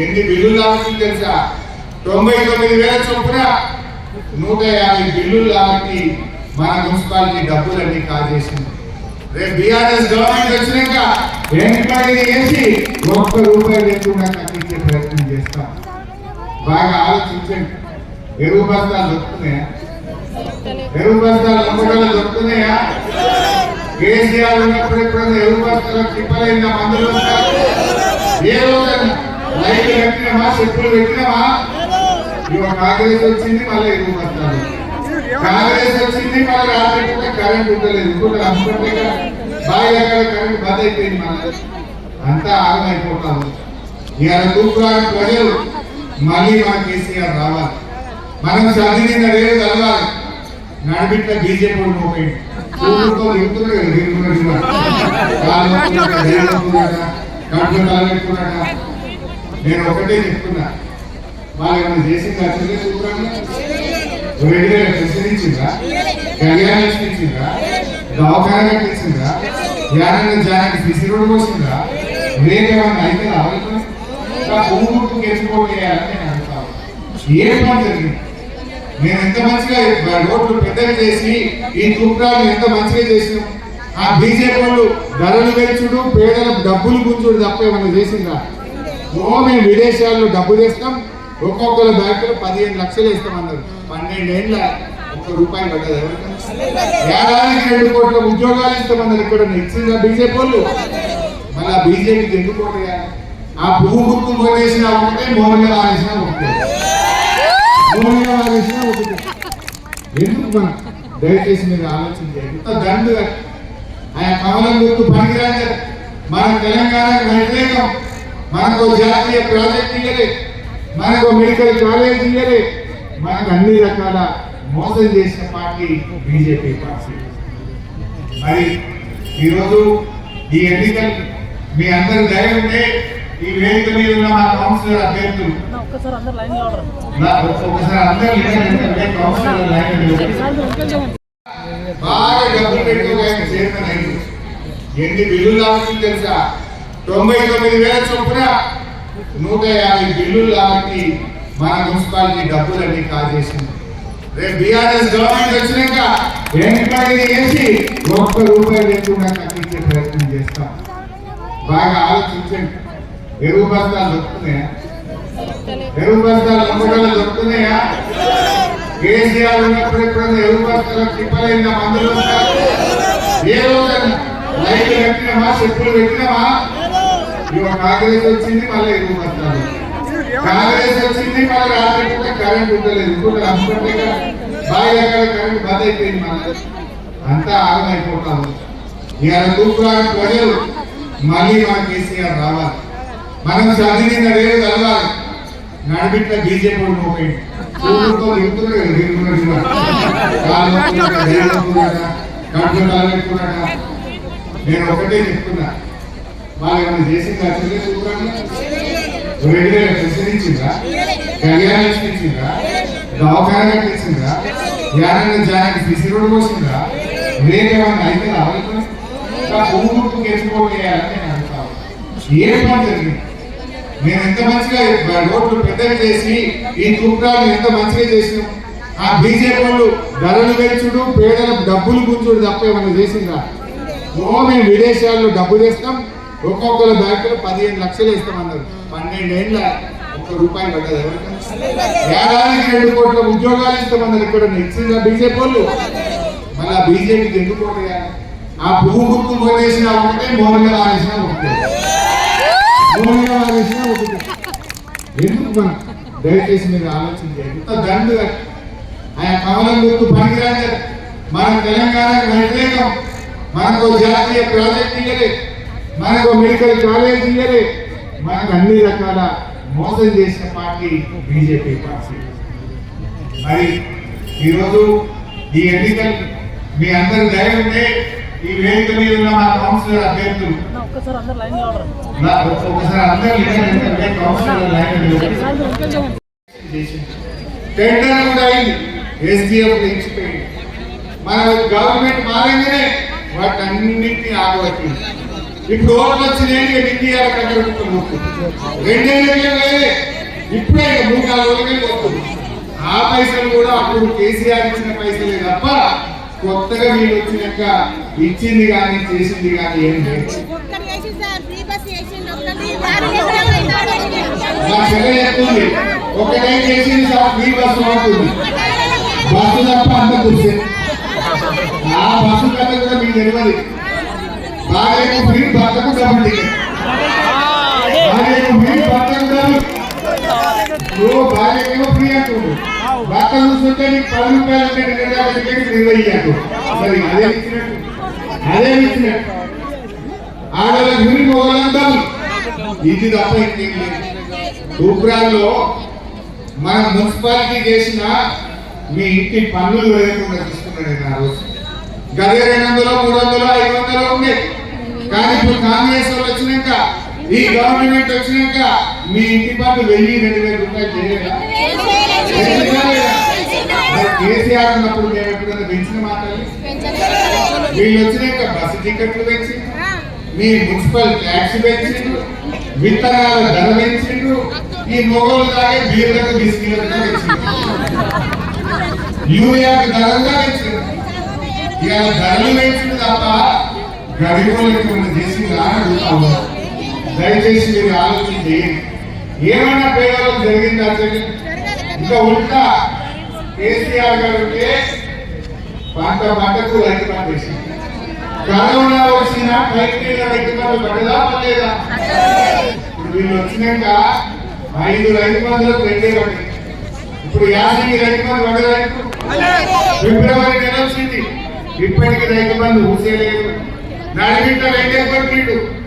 ఎన్ని బిల్లులు రావచ్చు తెలుసా? 99,000 చొప్పున 150 బిల్లులు కాబట్టి మన మున్సిపాలిటీ డబ్బులన్నీ కాజేసింది. రేపు బీఆర్ఎస్ గవర్నమెంట్ వచ్చినాక ఎంక్వైరీ చేసి ₹1 లేకుండా కట్టించే ప్రయత్నం చేస్తాం. బాగా ఆలోచించండి. ఎరువు బస్తాలు దొరుకుతున్నాయా? ఎరువు బస్తాలు అమ్మకాలు దొరుకుతున్నాయా? కేసీఆర్ ఉన్నప్పుడు ఎప్పుడైనా ఎరువు బస్తాలు తిప్పలైన మందులు ఏ రోజైనా లైట్లు పెట్టినామా? చెప్పులు పెట్టినామా? ఇవాళ కాంగ్రెస్ వచ్చింది, మళ్ళీ ఎరువు బస్తాలు. కాంగ్రెస్ వచ్చింది, మళ్ళీ రాత్రి కరెంట్ ఉండలేదు. ఇంకొకరు అమ్ముకుంటే బాగా కరెంట్ బంద్ అయిపోయింది. మళ్ళీ అంతా ఆగమైపోతాము. ఇవాళ తూర్పురాని ప్రజలు మళ్ళీ మన కేసీఆర్ రావాలి. మనం చదివిన రేపు చదవాలి. నడిపిట్ల బీజేపీ మోపేయండి. నేను ఒకటే చెప్తున్నా, వాళ్ళు ఏమైనా చేసిందా? ప్రశ్నించిందా? కళ్యాణం ఇచ్చిందా? దవాఖానా ఇచ్చిందా? యారైనా జానికి సిసి రోడ్డు పోసిందా? రేపేమన్నా అయితే రావాలి. ఊరుకు కేసుకోయాలని నేను అంటాను. ఏ పని జరిగింది? నేను ఎంత మంచిగా రోడ్లు పెద్దగా చేసి ఈ తూప్రాలు ఎంత మంచిగా చేసినాం. ఆ బీజేపీ వాళ్ళు ధరలు పెంచుడు, పేదల డబ్బులు గుంజుడు తప్ప ఏమన్నా చేసిందా? మేము విదేశాల్లో డబ్బు తెస్తాం, ఒక్కొక్కరు బ్యాంకులో 15 లక్షలు ఇస్తామన్నారు. 12 ఏళ్ళ ₹1 పడ్డది. ఏడాదికి 2 కోట్ల ఉద్యోగాలు ఇస్తామన్నారు. ఇక్కడ ఇచ్చిందా బీజేపీ వాళ్ళు? మళ్ళీ బీజేపీకి ఎందుకు ఓటేయాలి? ఆ పువ్వు గుర్తు ఓటేసినా ఒకటే, మోహన్గా వారేసినా ఒకటే. మోహన్గా వారేసినా ఒకటే. ఎందుకు మనం దయచేసి మీరు ఆలోచించండి. ఎంత దండుగా ఆయన కమలం గుర్తు పనికిరాని మన తెలంగాణకు వ్యతిరేకం. మనకు జాతీయ ప్రాజెక్ట్ ఇయ్యలే, మనకు మెడికల్ కాలేజ్ ఇయ్యలే, మనకు అన్ని రకాల మోసం చేసిన పార్టీ బీజేపీ పార్టీ. మరి ఈరోజు ఈ ఎన్నికలు మీ అందరి దయ ఉంటే ఈ వేదిక మీద ఉన్న మా కౌన్సిలర్ అభ్యర్థులు ఒకసారి అందరూ బాగా డబ్బులు పెట్టుకోగా చైర్మన్ అయింది. ఎన్ని బిల్లులు రావచ్చు తెలుసా? 99,000 చొప్పున 150 బిల్లులు కాబట్టి మన మున్సిపాలిటీ డబ్బులన్నీ కాజేసింది. రేపు బీఆర్ఎస్ గవర్నమెంట్ వచ్చినాక ఎంక్వైరీ చేసి ₹1 లేకుండా కట్టించే ప్రయత్నం చేస్తాం. బాగా ఆలోచించండి. ఎరువు బస్తాలు దొరుకుతున్నాయా? ఎరువు బస్తాలు అమ్మకాలు దొరుకుతున్నాయా? కేసీఆర్ ఉన్నప్పుడు ఎప్పుడైనా ఎరువు బస్తాలు తిప్పలైన మందులు ఏ రోజైనా లైట్లు పెట్టినామా? చెప్పులు పెట్టినామా? ఇవాళ కాంగ్రెస్ వచ్చింది, మళ్ళీ ఎరువు బస్తాలు. కాంగ్రెస్ వచ్చింది, మళ్ళీ రాత్రి కరెంట్ ఉండలేదు. ఇంకొకరు అమ్ముకుంటే బాగా కరెంట్ బంద్ అయిపోయింది. మళ్ళీ అంతా ఆగమైపోతాము. ఇవాళ తూర్పురాని ప్రజలు మళ్ళీ మన కేసీఆర్ రావాలి. మనం చదివిన రేపు చదవాలి. నడిపిట్ల బీజేపీ మోపేయండి. నేను ఒకటే చెప్తున్నా, వాళ్ళు ఏమైనా చేసిందా? ప్రశ్నించిందా? కళ్యాణం ఇచ్చిందా? దవాఖానా ఇచ్చిందా? యారైనా జానికి సిసి రోడ్డు పోసిందా? రేపేమన్నా అయితే రావాలి. ఊరుకు కేసుకోయాలని నేను అంటాను. ఏ పని జరిగింది? నేను ఎంత మంచిగా రోడ్లు పెద్దగా చేసి ఈ తూప్రాలు ఎంత మంచిగా చేసినాం. ఆ బీజేపీ వాళ్ళు ధరలు పెంచుడు, పేదల డబ్బులు గుంజుడు తప్ప ఏమన్నా చేసిందా? మేము విదేశాల్లో డబ్బు తెస్తాం, ఒక్కొక్కరు బ్యాంకులో 15 లక్షలు ఇస్తామన్నారు. 12 ఏళ్ళ ₹1 పడ్డది. ఏడాదికి 2 కోట్ల ఉద్యోగాలు ఇస్తామన్నారు. ఇక్కడ ఇచ్చిందా బీజేపీ వాళ్ళు? మళ్ళీ బీజేపీకి ఎందుకు ఓటేయాలి? ఆ పువ్వు గుర్తు ఓటేసినా ఒకటే, మోహన్గా వారేసినా ఒకటే. మోహన్గా వారేసినా ఒకటే. ఎందుకు మనం దయచేసి మీరు ఆలోచించండి. ఎంత దండుగా ఆయన కమలం గుర్తు పనికిరాని మన తెలంగాణకు వ్యతిరేకం. మనకు జాతీయ ప్రాజెక్ట్ ఇయ్యలే, మనకు మెడికల్ కాలేజ్ ఇయ్యలే, మనకు అన్ని రకాల మోసం చేసిన పార్టీ బీజేపీ పార్టీ. మరి ఈరోజు ఈ ఎన్నికలు మీ అందరి దయ ఉంటే ఈ వేదిక మీద ఉన్న మా కౌన్సిలర్ అభ్యర్థులు ఒకసారి అందరూ టెండర్ కూడా అయింది. ఎస్డిఎఫ్ ఇచ్చిపోయింది. మన గవర్నమెంట్ మారంగానే వాటన్నింటినీ ఆగబట్టింది. ఇప్పుడు ఓట్లు వచ్చినాయి ఇండియా దగ్గర రెండేళ్ళే ఇప్పుడే 3-4 రోజులకే పోతుంది. ఆ పైసలు కూడా అప్పుడు కేసీఆర్ ఇచ్చిన పైసలే తప్ప కొత్తగా మీరు వచ్చినాక ఇచ్చింది కానీ చేసింది కానీ ఏం లేదు. నా చెల్లె చెప్తుంది ఒకటే చేసింది సార్ ఫ్రీ బస్సు అవుతుంది, బస్సు తప్ప అంత కూర్చే ఆ బస్సు కథ కూడా మీకు తెలియదు. భార్యకు ఫ్రీ, భర్తకు డబుల్ టికెట్. భార్యకు ఫ్రీ, భర్తకు డబుల్. భార్యకేమో ఫ్రీ అంటుంది, భర్త చూస్తుంటే నీకు 10 రూపాయలు టికెట్ 20 అంటు. మరి అదే ఇచ్చినట్టు ఆడవాళ్ళకి ఫ్రీ, మొగలకు డబుల్. ఇది తప్ప ఇంకేం లేదు. తూప్రాల్లో మన మున్సిపాలిటీ చేసిన మీ ఇంటి పన్నులు వేయకుండా తీసుకున్నాడు ఆ రోజు. గదే 200, 300, 500 ఉండే. కానీ ఇప్పుడు కాంగ్రెస్ వాళ్ళు వచ్చినాక, ఈ గవర్నమెంట్ వచ్చినాక మీ ఇంటి పన్ను 1000-2000 రూపాయలు చేయలేదా? కేసీఆర్ ఉన్నప్పుడు మేము ఎప్పుడైనా పెంచిన మాటలు? వీళ్ళు వచ్చినాక బస్సు టికెట్లు పెంచి, మీ మున్సిపల్ ట్యాక్స్ పెంచిండ్రు, విత్తనాల ధర పెంచిండ్రు, ఈ మొగోళ్ళు తాగే బీర్లకు బిస్కీలకు పెంచిండ్రు, యూరియాకు ధరగా పెంచిండ్రు. ఇక ధరలు పెంచింది తప్ప గరీబులకు ఉన్న చేసిందా అడుగుతాము. దయచేసి మీరు ఆలోచన చేయండి. ఏమైనా పేదలకు జరిగిందా? ఇంకా ఉల్టా కేసీఆర్ గారు ఉంటే పంటకు రైతు బంధు చేసింది. కరోనా వచ్చిన రైతు బంధు పడదా పడలేదా? ఇప్పుడు వీళ్ళు వచ్చినాక 5 రైతు బంధులకు 2 పడింది. ఇప్పుడు 50 రైతు బంధు పడదా? ఫిబ్రవరి నెల వచ్చింది, ఇప్పటికి రైతు బంధు ఊసేయలేదు. నడిమిట రైతు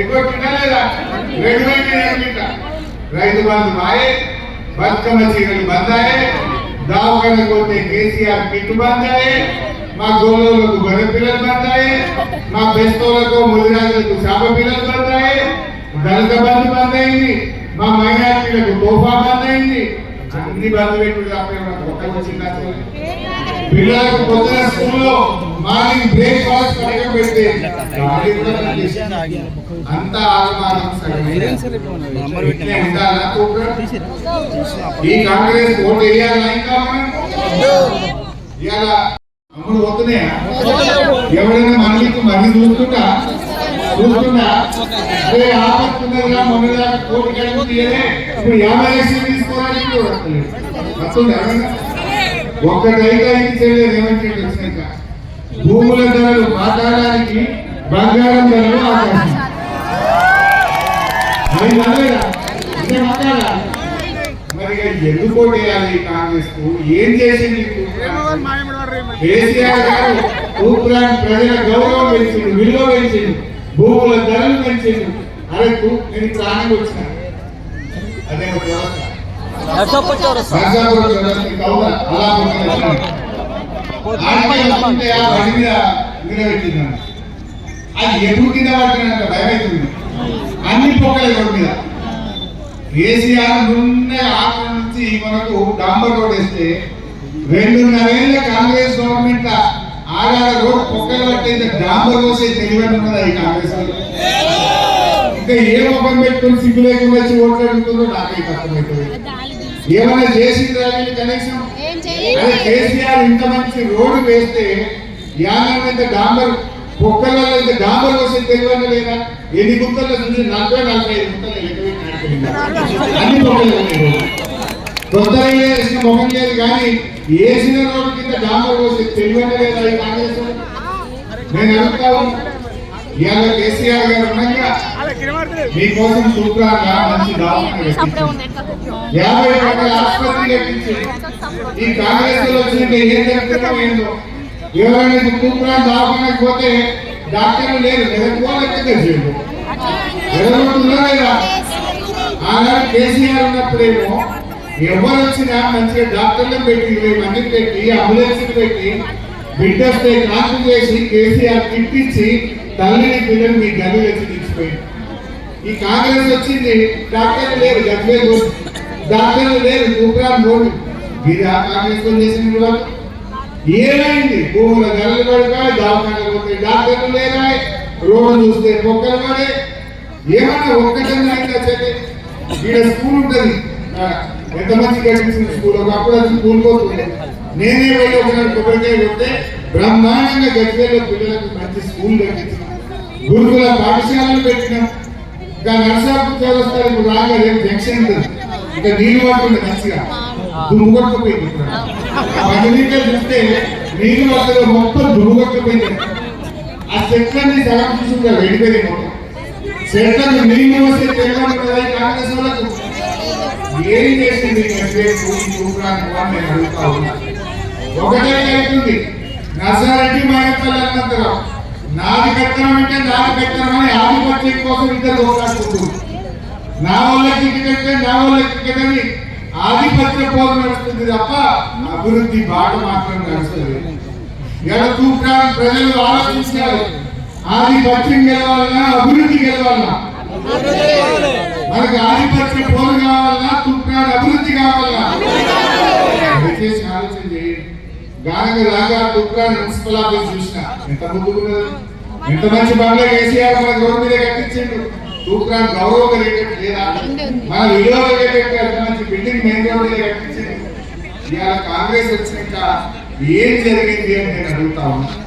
ఎగ్గొట్టినా లేదా? 2 రైతు బంధు మాయే, బతుకమ్మ చీరలు బందాయే, దావకాలకు పోతే కేసీఆర్ కిట్టు బందాయే, మా గోళ్ళకు గొర్రె పిల్లలు బందాయే, మా బెస్తోలకు ముదిరాజులకు చేప పిల్లలు బందాయే, దళిత బంధు బంద్ అయింది, మా మైనార్టీలకు తోఫా బంద్ అయింది. అన్ని బంధు పెట్టుడు తప్ప పిల్లలకు పొద్దున స్కూల్లో మార్నింగ్ బ్రేక్ఫాస్ట్ పథకం పెడితే అంతా ఆగమానం. ఈ కాంగ్రెస్ ఓటు వేయాలా? ఇంకా ఇవాళ అమ్ముడు పోతున్నాయా? ఎవరైనా మనకి మళ్ళీ చూస్తుంటా అదే ఆపత్తున్నదిగా మొన్నదా కోటి కలిపితే ఇప్పుడు 50 లక్షలు తీసుకోవడానికి ఒక్కటైతే ఇచ్చేది ఏమంటే వచ్చినాక భూముల ధరలు మాట్లాడడానికి బంగారం ధరలు ఆకాశం. మరి ఎందుకు వేయాలి కాంగ్రెస్ కు? ఏం చేసింది కేసీఆర్ గారు? తూప్రాన్ ప్రజల గౌరవం పెంచింది, విలువ పెంచింది, భూముల ధరలు పెంచింది. అరే నేను ప్రాణం వచ్చిన అదే అది ఎప్పుడు కింద పట్టినంత భయం అవుతుంది. అన్ని పొక్కల రోడ్డు మీద కేసీఆర్ నుండి ఆంధ్ర నుంచి మనకు డాంబర్ రోడ్ వేస్తే 2.5 ఏళ్ళ కాంగ్రెస్ గవర్నమెంట్ ఆగాడ రోడ్ పొక్కలు పట్టేది డాంబర్ పోసే తెలివని ఉన్నదా ఈ కాంగ్రెస్ వాళ్ళు? ఇంకా ఏ ముఖం పెట్టుకుని సిగ్గు లేకుండా వచ్చి ఓట్లు అడుగుతుందో నాకైతే అర్థమవుతుంది. ఏమైనా చేసింది రావాలి కనీసం? అదే కేసీఆర్ ఇంత మంచి రోడ్డు వేస్తే యానంత డాంబర్ పొక్కలలో ఇంత డాంబర్ పోసే తెలివని లేదా? ఎన్ని గుంతల్లో చూసి 40-45 గుంతలు అన్ని పొక్కలు కొత్తగా వేసిన ముఖం లేదు, కానీ వేసిన రోడ్డు కింద డాంబర్ పోసే తెలివని లేదా ఈ కాంగ్రెస్? నేను అడుగుతాను, ఇవాళ కేసీఆర్ గారు ఉన్నాక మీకోసం సూత్రాలుగా మంచి దవాఖాన 50 రకాల ఆసుపత్రి కట్టించి ఈ కాంగ్రెస్ లో వచ్చిన ఏం జరుగుతుందో ఏందో. ఎవరైనా సూత్రాలు దవాఖానకు పోతే డాక్టర్లు లేరు, ఎదుర్కొంటున్నారా? ఆనాడు కేసీఆర్ ఉన్నప్పుడేమో ఎవరు వచ్చినా మంచిగా డాక్టర్లను పెట్టి 20 మందిని పెట్టి అంబులెన్స్ పెట్టి బిడ్డ వస్తే కాన్పు చేసి కేసీఆర్ కిట్టించి తల్లిని పిల్లలు మీ గది వచ్చి తీసిపోయింది. ఈ కాంగ్రెస్ వచ్చింది, డాక్టర్లు లేరు, గదిలే డాక్టర్లు లేరు, తూప్రాన్ బోర్డు. ఇది ఆ కాంగ్రెస్ చేసిన వాళ్ళు ఏమైంది? భూముల ధరలు పడక దవాఖానలు పోతాయి, డాక్టర్లు లేరా? రోడ్డు చూస్తే ఒక్కరు పడే ఏమన్నా ఒక్కటన్నా అయితే చెల్లి ఈడ స్కూల్ ఉంటుంది ఎంత మంచి కట్టించిన స్కూల్ ఒకప్పుడు అది స్కూల్ పోతుంది నేనే పోయి ఒకనాడు కొబ్బరికాయ కొడితే బ్రహ్మాండంగా గజ్వేల్లో పిల్లలకు మంచి స్కూల్ కట్టించిన గురుకుల పాఠశాలలు పెట్టినాం ఇంకా నర్సాపూర్ చౌరస్తాలు ఇప్పుడు రాగానే జంక్షన్ ఉంటుంది ఇంకా నీళ్ళు పడుతుంది మంచిగా దుమ్ముగొట్టపోయింది పదిలీటలు చూస్తే నీళ్ళు పడుతుంది మొత్తం దుమ్ముగొట్టపోయింది ఆ చెట్లన్నీ సగం చూసుకుంటారు వెళ్ళిపోయింది మొత్తం చెట్లకు నీళ్ళు వస్తే తెలంగాణ కాంగ్రెస్ వాళ్ళకు ఏం చేసింది నేను అడుగుతా ఉన్నా ఒకటే అవుతుంది నర్సారెడ్డి మైనపల్లి అన్నంతరం నాది పెత్తనం అంటే నాది పెత్తనం అని ఆధిపత్యం కోసం ఇద్దరు దోషాడుతుంది నా వాళ్ళకి టికెట్ నా వాళ్ళకి టికెట్ అని ఆధిపత్య పోరు నడుస్తుంది తప్ప అభివృద్ధి బాట మాత్రం నడుస్తుంది ఇలా తూప్రాన్ ప్రజలు ఆలోచించాలి ఆధిపత్యం గెలవాలన్నా అభివృద్ధి గెలవాలన్నా మనకు ఆధిపత్య పోరు కావాలన్నా తూప్రాన్ అభివృద్ధి కావాలన్నా దయచేసి ఆలోచన చేయండి గానగ రాగా తూప్రాన్ మున్సిపల్ ఆఫీస్ చూసిన ఎంత ముందుకున్నది ఎంత మంచి బంగ్లా కేసీఆర్ మన రోడ్డు మీద కట్టించిండు తూప్రాన్ గౌరవం కలిగేటట్టు లేదా మన విలువ కలిగేటట్టు ఎంత మంచి బిల్డింగ్ మెయిన్ రోడ్ మీద కట్టించిండు ఇవాళ కాంగ్రెస్ వచ్చినాక ఏం జరిగింది అని నేను అడుగుతా ఉన్నా